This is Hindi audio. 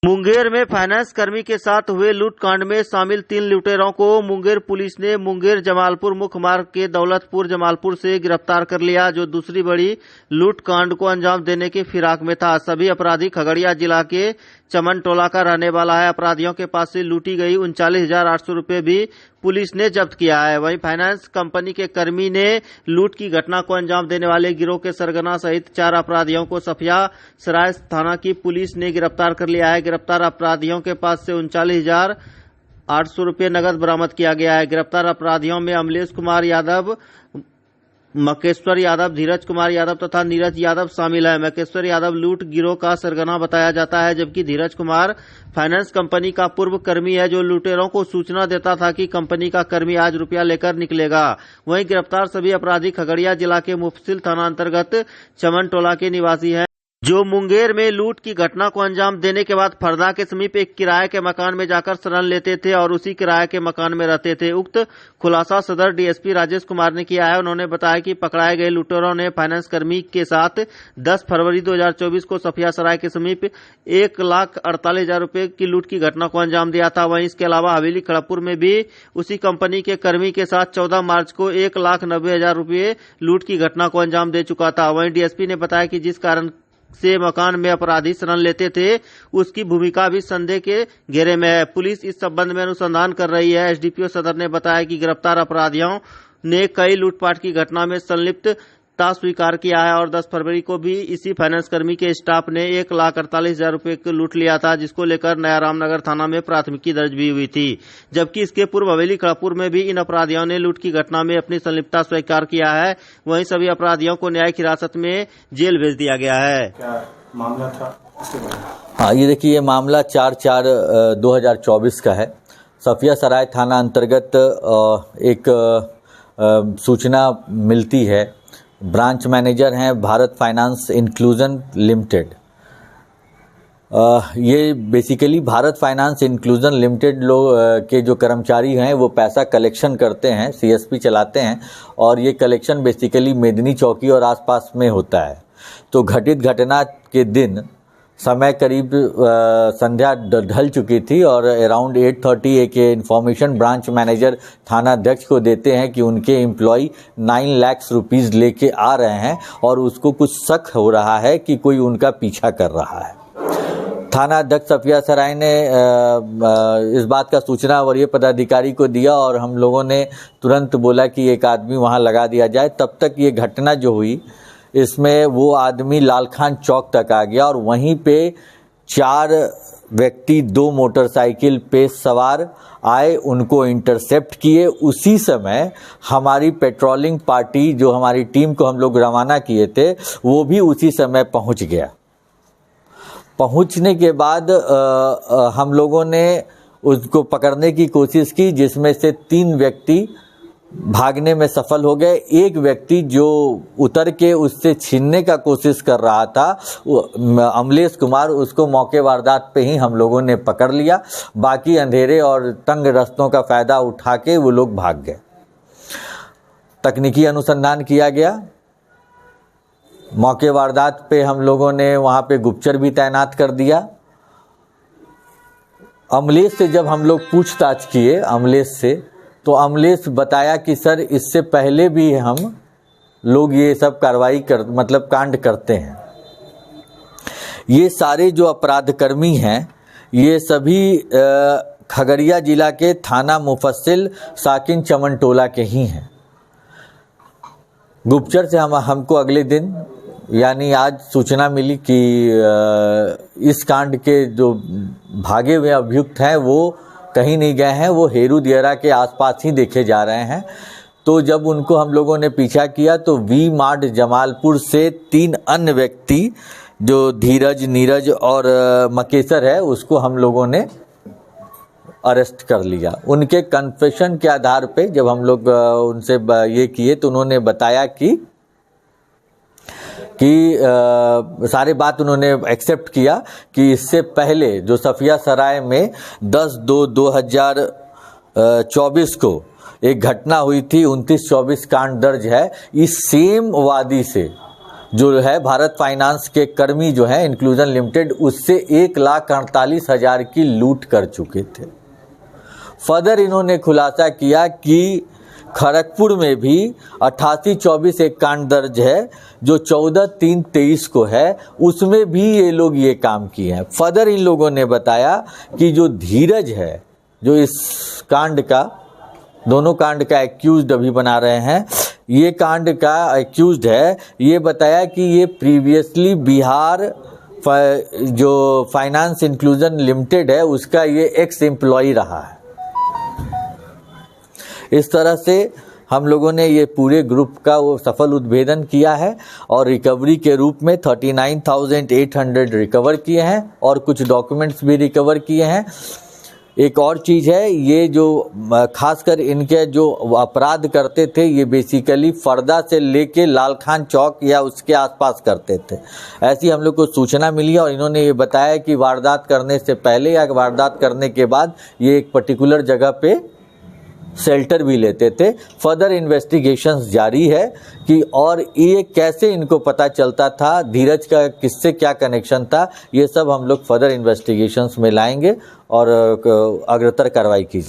मुंगेर में फाइनेंस कर्मी के साथ हुए लूटकांड में शामिल 3 लुटेरों को मुंगेर पुलिस ने मुंगेर जमालपुर मुख्य मार्ग के दौलतपुर जमालपुर से गिरफ्तार कर लिया, जो दूसरी बड़ी लूटकांड को अंजाम देने की फिराक में था। सभी अपराधी खगड़िया जिला के चमन टोला का रहने वाला है। अपराधियों के पास से लूटी गई 39,800 रुपए भी पुलिस ने जब्त किया है। वहीं फाइनेंस कंपनी के कर्मी ने लूट की घटना को अंजाम देने वाले गिरोह के सरगना सहित 4 अपराधियों को सफिया सराय थाना की पुलिस ने गिरफ्तार कर लिया है। गिरफ्तार अपराधियों के पास से 39,800 रुपये नगद बरामद किया गया है। गिरफ्तार अपराधियों में अमलेश कुमार यादव, मकेश्वर यादव, धीरज कुमार यादव तथा नीरज यादव शामिल है। मकेश्वर यादव लूट गिरोह का सरगना बताया जाता है, जबकि धीरज कुमार फाइनेंस कंपनी का पूर्व कर्मी है, जो लुटेरों को सूचना देता था कि कंपनी का कर्मी आज रुपया लेकर निकलेगा। वहीं गिरफ्तार सभी अपराधी खगड़िया जिला के मुफस्सिल थाना अंतर्गत चमन टोला के निवासी हैं, जो मुंगेर में लूट की घटना को अंजाम देने के बाद फरदा के समीप एक किराए के मकान में जाकर शरण लेते थे और उसी किराए के मकान में रहते थे। उक्त खुलासा सदर डीएसपी राजेश कुमार ने किया है। उन्होंने बताया कि पकड़ाए गए लुटेरों ने फाइनेंस कर्मी के साथ 10 फरवरी 2024 को सफिया सराय के समीप 1,48,000 रुपए की लूट की घटना को अंजाम दिया था। वहीं इसके अलावा हवेली खड़गपुर में भी उसी कंपनी के कर्मी के साथ 14 मार्च को 1,90,000 रुपए लूट की घटना को अंजाम दे चुका था। वहीं डीएसपी ने बताया कि जिस कारण से मकान में अपराधी शरण लेते थे, उसकी भूमिका भी संदेह के घेरे में है। पुलिस इस संबंध में अनुसंधान कर रही है। एसडीपीओ सदर ने बताया कि गिरफ्तार अपराधियों ने कई लूटपाट की घटना में संलिप्तता स्वीकार किया है और 10 फरवरी को भी इसी फाइनेंस कर्मी के स्टाफ ने 1,48,000 रुपए को लूट लिया था, जिसको लेकर नया रामनगर थाना में प्राथमिकी दर्ज भी हुई थी। जबकि इसके पूर्व हवेली खड़गपुर में भी इन अपराधियों ने लूट की घटना में अपनी संलिप्तता स्वीकार किया है। वहीं सभी अपराधियों को न्यायिक हिरासत में जेल भेज दिया गया है। क्या मामला था? हाँ, ये देखिए, ये मामला 4/4/2024 का है। सफिया सराय थाना अंतर्गत एक सूचना मिलती है। ब्रांच मैनेजर हैं भारत फाइनेंस इंक्लूजन लिमिटेड। ये basically Bharat finance inclusion limited के जो कर्मचारी हैं वो पैसा कलेक्शन करते हैं, सीएसपी चलाते हैं, और ये कलेक्शन बेसिकली मेदनी चौकी और आसपास में होता है। तो घटित घटना के दिन समय करीब संध्या ढल चुकी थी और अराउंड 8:30 एक इन्फॉर्मेशन ब्रांच मैनेजर थाना अध्यक्ष को देते हैं कि उनके एम्प्लॉय 9 लाख रुपीस लेके आ रहे हैं और उसको कुछ शक हो रहा है कि कोई उनका पीछा कर रहा है। थाना अध्यक्ष सफिया सराय ने इस बात का सूचना वरीय पदाधिकारी को दिया और हम लोगों ने तुरंत बोला कि एक आदमी वहां लगा दिया जाए। तब तक ये घटना जो हुई, इसमें वो आदमी लालखान चौक तक आ गया और वहीं पे 4 व्यक्ति 2 मोटरसाइकिल पे सवार आए, उनको इंटरसेप्ट किए। उसी समय हमारी पेट्रोलिंग पार्टी, जो हमारी टीम को हम लोग रवाना किए थे, वो भी उसी समय पहुंच गया। पहुंचने के बाद हम लोगों ने उसको पकड़ने की कोशिश की, जिसमें से 3 व्यक्ति भागने में सफल हो गए। एक व्यक्ति जो उतर के उससे छीनने का कोशिश कर रहा था, अमलेश कुमार, उसको मौके वारदात पे ही हम लोगों ने पकड़ लिया। बाकी अंधेरे और तंग रास्तों का फायदा उठा के वो लोग भाग गए। तकनीकी अनुसंधान किया गया। मौके वारदात पे हम लोगों ने वहां पे गुप्तचर भी तैनात कर दिया। अमलेश से जब हम लोग पूछताछ किए अमलेश से, तो अमलेश बताया कि सर, इससे पहले भी हम लोग ये सब कार्रवाई कांड करते हैं। ये सारे जो अपराधकर्मी हैं, ये सभी खगड़िया जिला के थाना मुफस्सिल साकिन चमन टोला के ही हैं। गुप्तचर से हमको अगले दिन यानी आज सूचना मिली कि इस कांड के जो भागे हुए अभियुक्त हैं वो कहीं नहीं गए हैं, वो हेरू दियरा के आसपास ही देखे जा रहे हैं। तो जब उनको हम लोगों ने पीछा किया तो वी मार्ट जमालपुर से 3 अन्य व्यक्ति, जो धीरज, नीरज और मकेसर है, उसको हम लोगों ने अरेस्ट कर लिया। उनके कन्फेशन के आधार पे जब हम लोग उनसे ये किए तो उन्होंने बताया कि सारे बात उन्होंने एक्सेप्ट किया कि इससे पहले जो सफिया सराय में 10/2/2024 को एक घटना हुई थी, 29-24 कांड दर्ज है। इस सेम वादी से जो है भारत फाइनेंस के कर्मी जो है इंक्लूजन लिमिटेड, उससे 1,48,000 की लूट कर चुके थे। फर्दर इन्होंने खुलासा किया कि खड़गपुर में भी 8824 एक कांड दर्ज है जो 14/3/23 को है, उसमें भी ये लोग ये काम किए हैं। फर्दर इन लोगों ने बताया कि जो धीरज है, जो इस कांड का, दोनों कांड का एक्यूज्ड अभी बना रहे हैं, ये कांड का एक्यूज्ड है, ये बताया कि ये प्रीवियसली बिहार जो फाइनेंस इंक्लूजन लिमिटेड है उसका ये एक्स एम्प्लॉय रहा है। इस तरह से हम लोगों ने ये पूरे ग्रुप का वो सफल उद्भेदन किया है और रिकवरी के रूप में 39,800 रिकवर किए हैं और कुछ डॉक्यूमेंट्स भी रिकवर किए हैं। एक और चीज़ है, ये जो खासकर इनके जो अपराध करते थे ये बेसिकली फरदा से लेके लाल खान चौक या उसके आसपास करते थे। ऐसी हम लोग को सूचना मिली और इन्होंने ये बताया कि वारदात करने से पहले या वारदात करने के बाद ये एक पर्टिकुलर जगह पे शेल्टर भी लेते थे। फर्दर इन्वेस्टिगेशंस जारी है कि और ये कैसे इनको पता चलता था, धीरज का किससे क्या कनेक्शन था, ये सब हम लोग फर्दर इन्वेस्टिगेशंस में लाएंगे और अग्रतर कार्रवाई कीजिए।